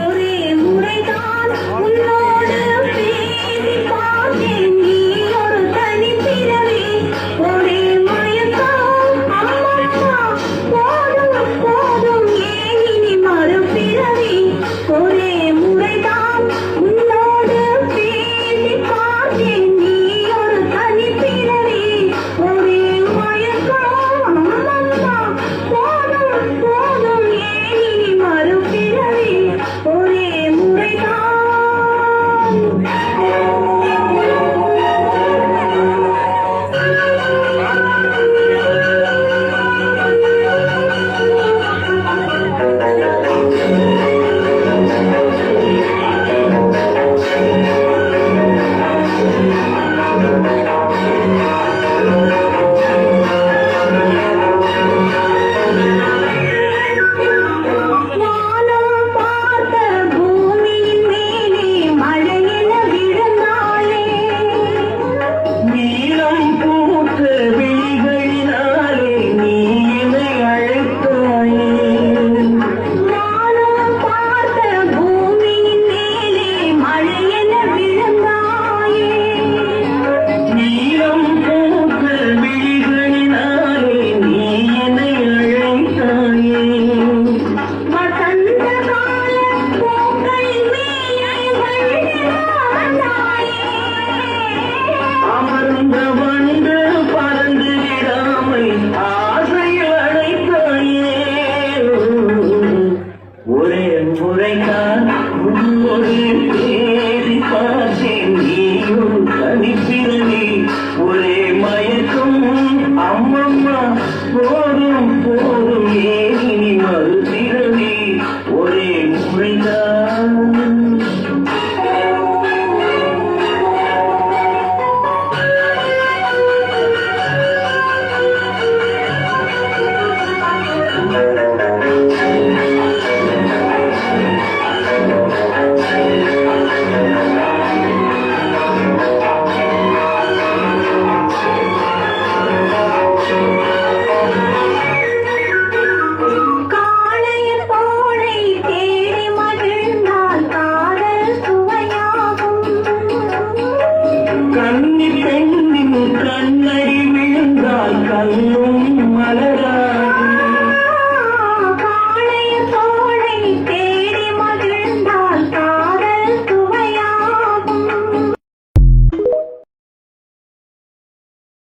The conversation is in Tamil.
ஒரே முறைதான் உன்னோடு பேசி பார்த்தேன். நீ ஒரு தனி பிறவி, ஒரே மயக்கம். அம்மா போதும் போதும், ஏன் இனி மறுபிறவி? ஒரே முறைதான் உன்னோடு பேசி பார்த்தேன். நீ ஒரு தனி பிறவி, ஒரே மயக்கம். அம்மா போதும் போதும், ஏன் இனி மறுபிறவி? ஒரே முறைதான். வானம் பார்த்த பூமியின் மேலே மழையென விழுந்தாளே. நீலம் பூத்த விழிகளினாலே நீ என்னை அழைத்தாயே. வானம் பார்த்த பூமியின் மேலே மழையென விழுந்தாயே. நீலம் பூத்த விழிகளினாலே நீ என்னை அழைத்தாயே. வசந்த கால பூக்களின் மேலே வந்தாயே. அமர்ந்த வண்டு பறந்து விடாமல் ஆசையில் அழைத்தாயே. ஒரே முறைதான் உன்னோடு பேசி பார்த்தேன். நீயும் தனிப்பிறவி, ஒரே மயக்கம். அம்மம்மா போதும் போதும், ஏன் இனி மறுபிறவி? ஒரே முறைதான். காளையர் தோளை தேடி மகிழ்ந்தால் காதல் சுவையாகும். கன்னி பெண்ணின் கண்ணடி விழுந்தால் கண்ணோ